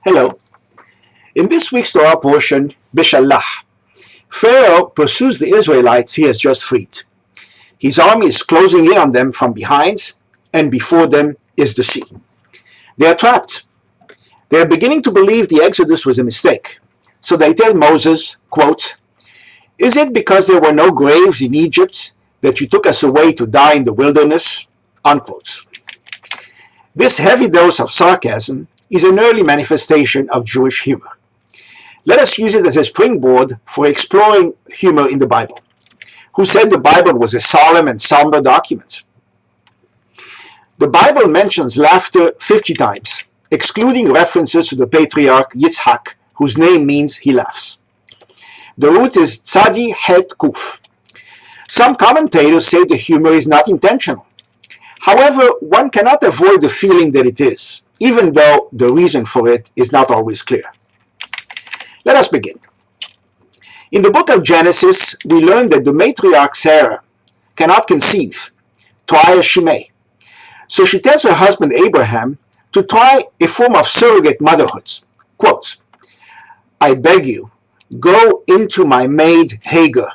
Hello. In this week's Torah portion, Beshallach, Pharaoh pursues the Israelites he has just freed. His army is closing in on them from behind, and before them is the sea. They are trapped. They are beginning to believe the Exodus was a mistake. So they tell Moses, quote, "Is it because there were no graves in Egypt that you took us away to die in the wilderness?" Unquote. This heavy dose of sarcasm is an early manifestation of Jewish humor. Let us use it as a springboard for exploring humor in the Bible. Who said the Bible was a solemn and somber document? The Bible mentions laughter 50 times, excluding references to the patriarch Yitzhak, whose name means he laughs. The root is tzadi het kuf. Some commentators say the humor is not intentional. However, one cannot avoid the feeling that it is, even though the reason for it is not always clear. Let us begin. In the book of Genesis, we learn that the matriarch Sarah cannot conceive, try as she may. So she tells her husband Abraham to try a form of surrogate motherhood. Quote, "I beg you, go into my maid Hagar.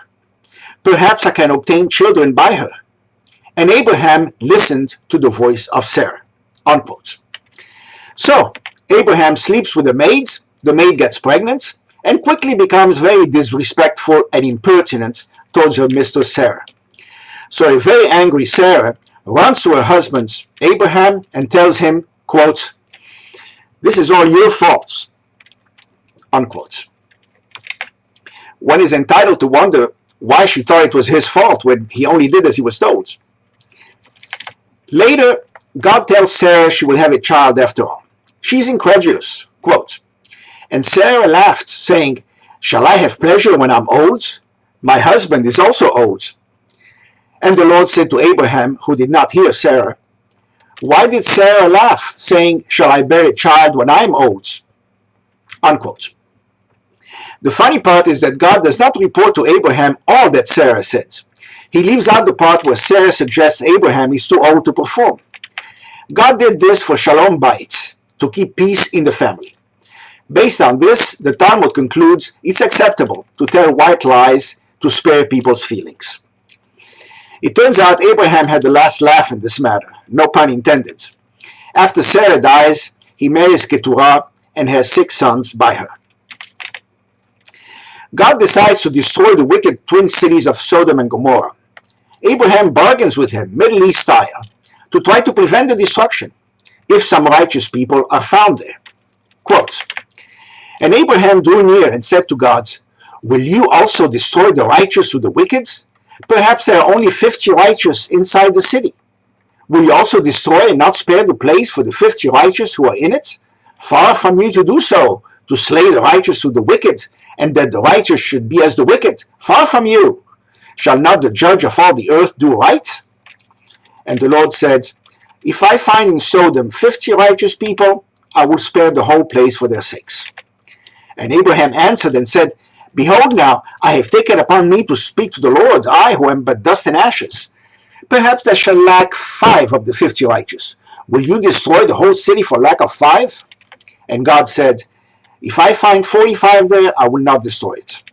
Perhaps I can obtain children by her." And Abraham listened to the voice of Sarah. Unquote. So Abraham sleeps with the maid gets pregnant, and quickly becomes very disrespectful and impertinent towards her mistress Sarah. So a very angry Sarah runs to her husband Abraham and tells him, quote, "This is all your fault." Unquote. One is entitled to wonder why she thought it was his fault when he only did as he was told. Later, God tells Sarah she will have a child after all. She's incredulous. Quote, "And Sarah laughed, saying, 'Shall I have pleasure when I'm old? My husband is also old.' And the Lord said to Abraham, who did not hear Sarah, 'Why did Sarah laugh, saying, "Shall I bear a child when I'm old?'" Unquote. The funny part is that God does not report to Abraham all that Sarah said. He leaves out the part where Sarah suggests Abraham is too old to perform. God did this for Shalom Bait, to keep peace in the family. Based on this, the Talmud concludes it's acceptable to tell white lies to spare people's feelings. It turns out Abraham had the last laugh in this matter, no pun intended. After Sarah dies, he marries Keturah and has 6 sons by her. God decides to destroy the wicked twin cities of Sodom and Gomorrah. Abraham bargains with him, Middle East style, to try to prevent the destruction, if some righteous people are found there. Quote, "And Abraham drew near and said to God, 'Will you also destroy the righteous with the wicked? Perhaps there are only 50 righteous inside the city. Will you also destroy and not spare the place for the 50 righteous who are in it? Far from you to do so, to slay the righteous with the wicked, and that the righteous should be as the wicked. Far from you. Shall not the judge of all the earth do right?' And the Lord said, 'If I find in Sodom 50 righteous people, I will spare the whole place for their sakes.' And Abraham answered and said, 'Behold now, I have taken upon me to speak to the Lord, I who am but dust and ashes. Perhaps there shall lack 5 of the 50 righteous. Will you destroy the whole city for lack of 5? And God said, 'If I find 45 there, I will not destroy it.'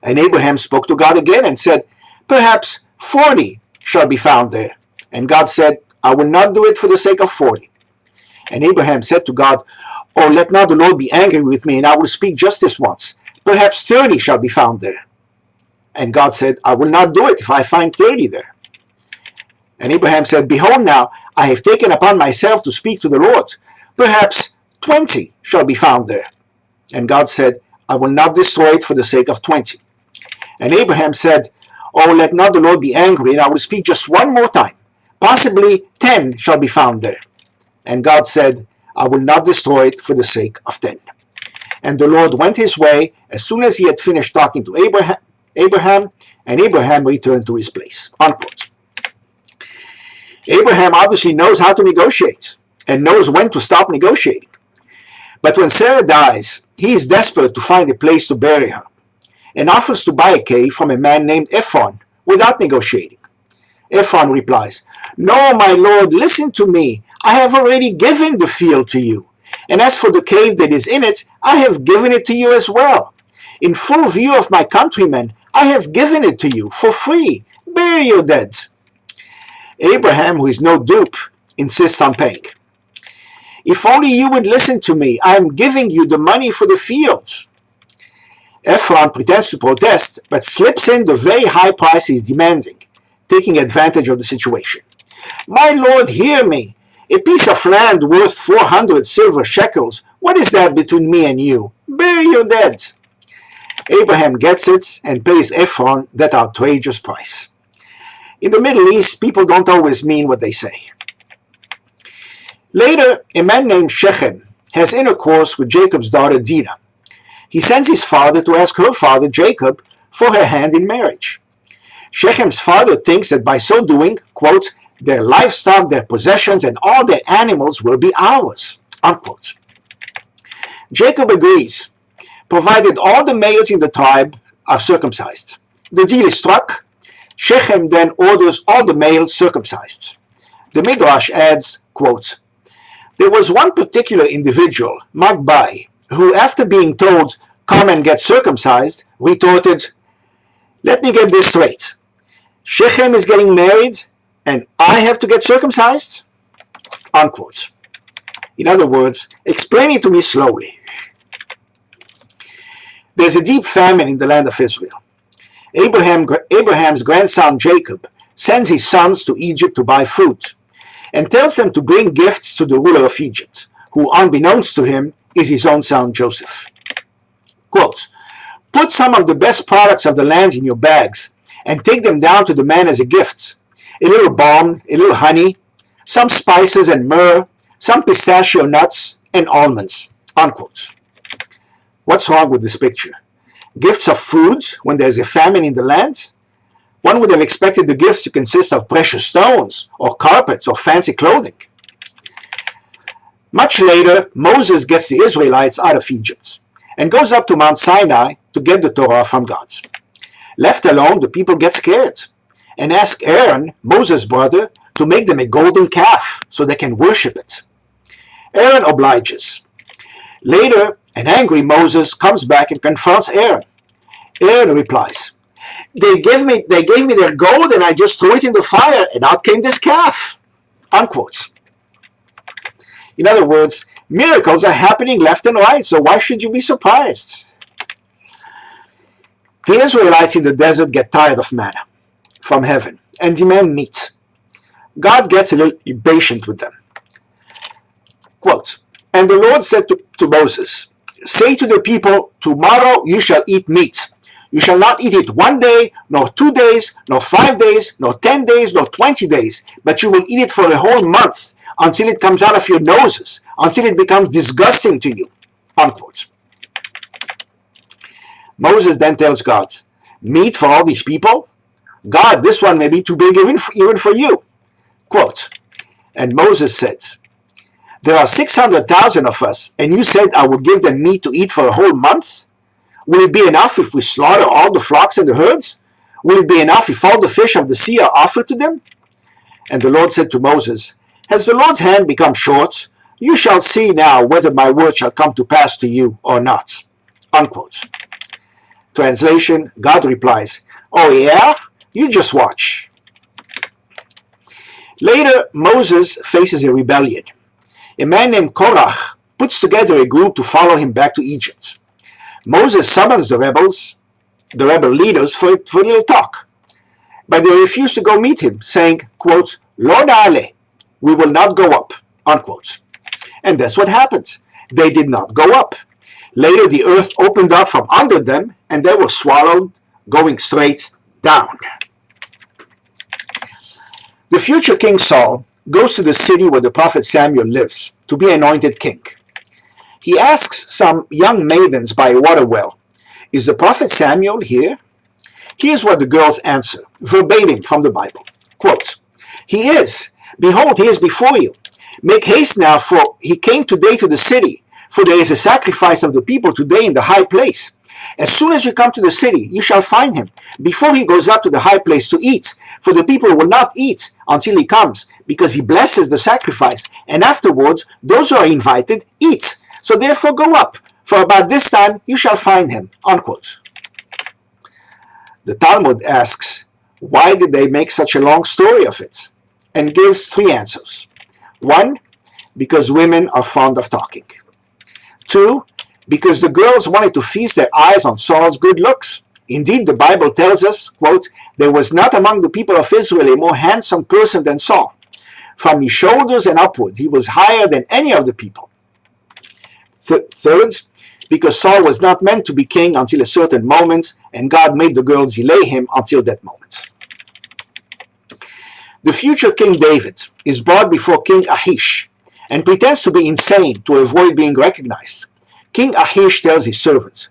And Abraham spoke to God again and said, 'Perhaps 40 shall be found there.' And God said, 'I will not do it for the sake of 40. And Abraham said to God, 'Oh, let not the Lord be angry with me, and I will speak just this once. Perhaps 30 shall be found there.' And God said, 'I will not do it if I find 30 there.' And Abraham said, 'Behold now, I have taken upon myself to speak to the Lord. Perhaps 20 shall be found there.' And God said, 'I will not destroy it for the sake of 20. And Abraham said, 'Oh, let not the Lord be angry, and I will speak just one more time. Possibly 10 shall be found there.' And God said, 'I will not destroy it for the sake of 10. And the Lord went his way as soon as he had finished talking to Abraham, and Abraham returned to his place." Unquote. Abraham obviously knows how to negotiate and knows when to stop negotiating. But when Sarah dies, he is desperate to find a place to bury her, and offers to buy a cave from a man named Ephron without negotiating. Ephron replies, "No, my lord, listen to me. I have already given the field to you. And as for the cave that is in it, I have given it to you as well. In full view of my countrymen, I have given it to you for free. Bury your dead." Abraham, who is no dupe, insists on paying. "If only you would listen to me. I am giving you the money for the fields." Ephron pretends to protest, but slips in the very high price he is demanding, taking advantage of the situation. "My lord, hear me. A piece of land worth 400 silver shekels. What is that between me and you? Bury your dead." Abraham gets it and pays Ephron that outrageous price. In the Middle East, people don't always mean what they say. Later, a man named Shechem has intercourse with Jacob's daughter Dinah. He sends his father to ask her father Jacob for her hand in marriage. Shechem's father thinks that by so doing, quote, "their livestock, their possessions, and all their animals will be ours," unquote. Jacob agrees, provided all the males in the tribe are circumcised. The deal is struck. Shechem then orders all the males circumcised. The Midrash adds, quote, "There was one particular individual, Magbai, who after being told, 'Come and get circumcised,' retorted, 'Let me get this straight. Shechem is getting married and I have to get circumcised?' Unquote. In other words, explain it to me slowly. There's a deep famine in the land of Israel. Abraham's grandson Jacob sends his sons to Egypt to buy food and tells them to bring gifts to the ruler of Egypt, who unbeknownst to him is his own son Joseph. Quote, "Put some of the best products of the land in your bags and take them down to the man as a gift. A little balm, a little honey, some spices and myrrh, some pistachio nuts and almonds." Unquote. What's wrong with this picture? Gifts of food when there's a famine in the land? One would have expected the gifts to consist of precious stones or carpets or fancy clothing. Much later, Moses gets the Israelites out of Egypt and goes up to Mount Sinai to get the Torah from God. Left alone, the people get scared and ask Aaron, Moses' brother, to make them a golden calf so they can worship it. Aaron obliges. Later, an angry Moses comes back and confronts Aaron. Aaron replies, They gave me their gold and I just threw it in the fire and out came this calf." Unquotes. In other words, miracles are happening left and right, so why should you be surprised? The Israelites in the desert get tired of manna from heaven and demand meat. God gets a little impatient with them. Quote, "And the Lord said to Moses, 'Say to the people, tomorrow you shall eat meat. You shall not eat it 1 day, nor 2 days, nor 5 days, nor 10 days, nor 20 days, but you will eat it for a whole month until it comes out of your noses, until it becomes disgusting to you.'" Unquote. Moses then tells God, "Meat for all these people? God, this one may be too big even for you." Quote, "And Moses said, 'There are 600,000 of us, and you said I would give them meat to eat for a whole month? Will it be enough if we slaughter all the flocks and the herds? Will it be enough if all the fish of the sea are offered to them?' And the Lord said to Moses, 'Has the Lord's hand become short? You shall see now whether my word shall come to pass to you or not." Unquote. Translation, God replies, "Oh yeah? You just watch." Later, Moses faces a rebellion. A man named Korach puts together a group to follow him back to Egypt. Moses summons the rebel leaders for a little talk. But they refuse to go meet him, saying, quote, "Lo na'ale, we will not go up," unquote. And that's what happened. They did not go up. Later the earth opened up from under them, and they were swallowed, going straight down. The future King Saul goes to the city where the prophet Samuel lives to be anointed king. He asks some young maidens by a water well, "Is the prophet Samuel here?" Here's what the girls answer, verbatim from the Bible. Quote, "He is. Behold, he is before you. Make haste now, for he came today to the city, for there is a sacrifice of the people today in the high place. As soon as you come to the city, you shall find him, before he goes up to the high place to eat. For the people will not eat until he comes, because he blesses the sacrifice, and afterwards those who are invited eat. So therefore go up, for about this time you shall find him." Unquote. The Talmud asks, why did they make such a long story of it? And gives three answers. 1, because women are fond of talking. 2, because the girls wanted to feast their eyes on Saul's good looks. Indeed, the Bible tells us, quote, "There was not among the people of Israel a more handsome person than Saul. From his shoulders and upward, he was higher than any of the people." Third, because Saul was not meant to be king until a certain moment, and God made the girls delay him until that moment. The future King David is brought before King Achish and pretends to be insane to avoid being recognized. King Achish tells his servants,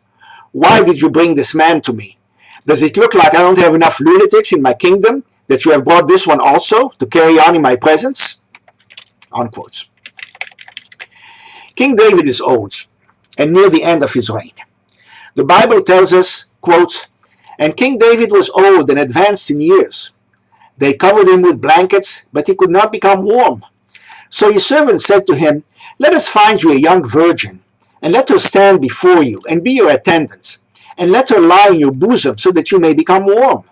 "Why did you bring this man to me? Does it look like I don't have enough lunatics in my kingdom that you have brought this one also to carry on in my presence?" Unquote. King David is old and near the end of his reign. The Bible tells us, quote, "And King David was old and advanced in years. They covered him with blankets, but he could not become warm. So his servants said to him, 'Let us find you a young virgin, and let her stand before you, and be your attendant, and let her lie in your bosom, so that you may become warm.'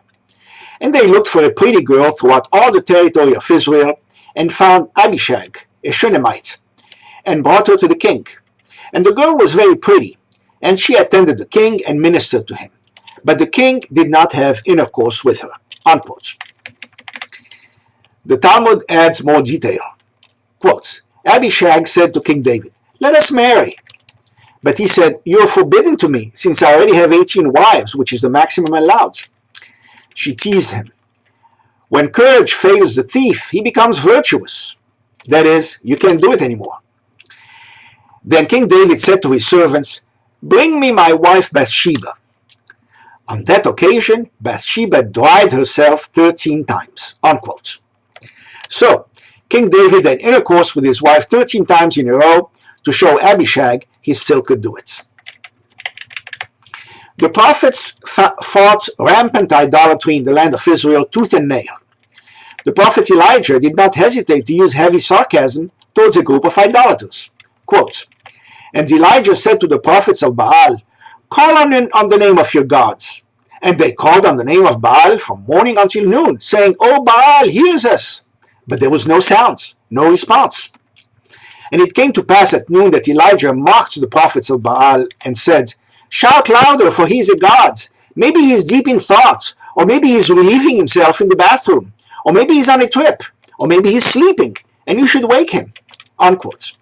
And they looked for a pretty girl throughout all the territory of Israel, and found Abishag, a Shunammite, and brought her to the king. And the girl was very pretty, and she attended the king and ministered to him. But the king did not have intercourse with her." Unquote. The Talmud adds more detail. Quote, "Abishag said to King David, 'Let us marry.' But he said, 'You are forbidden to me, since I already have 18 wives, which is the maximum allowed.' She teased him. When courage fails the thief, he becomes virtuous. That is, you can't do it anymore. Then King David said to his servants, 'Bring me my wife Bathsheba.' On that occasion, Bathsheba dried herself 13 times." Unquote. So, King David had intercourse with his wife 13 times in a row to show Abishag he still could do it. The prophets fought rampant idolatry in the land of Israel tooth and nail. The prophet Elijah did not hesitate to use heavy sarcasm towards a group of idolaters. Quote, "And Elijah said to the prophets of Baal, 'Call on the name of your gods.' And they called on the name of Baal from morning until noon, saying, 'O Baal, hear us.' But there was no sound, no response. And it came to pass at noon that Elijah mocked the prophets of Baal and said, 'Shout louder, for he is a god. Maybe he is deep in thought, or maybe he is relieving himself in the bathroom, or maybe he's on a trip, or maybe he's sleeping, and you should wake him.'" Unquote.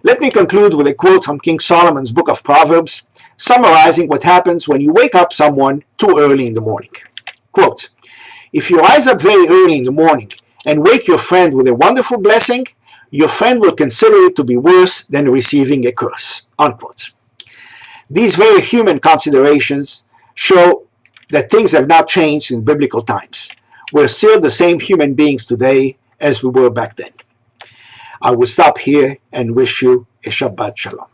Let me conclude with a quote from King Solomon's book of Proverbs, summarizing what happens when you wake up someone too early in the morning. Quote, "If you rise up very early in the morning and wake your friend with a wonderful blessing, your friend will consider it to be worse than receiving a curse." Unquote. These very human considerations show that things have not changed in biblical times. We're still the same human beings today as we were back then. I will stop here and wish you a Shabbat Shalom.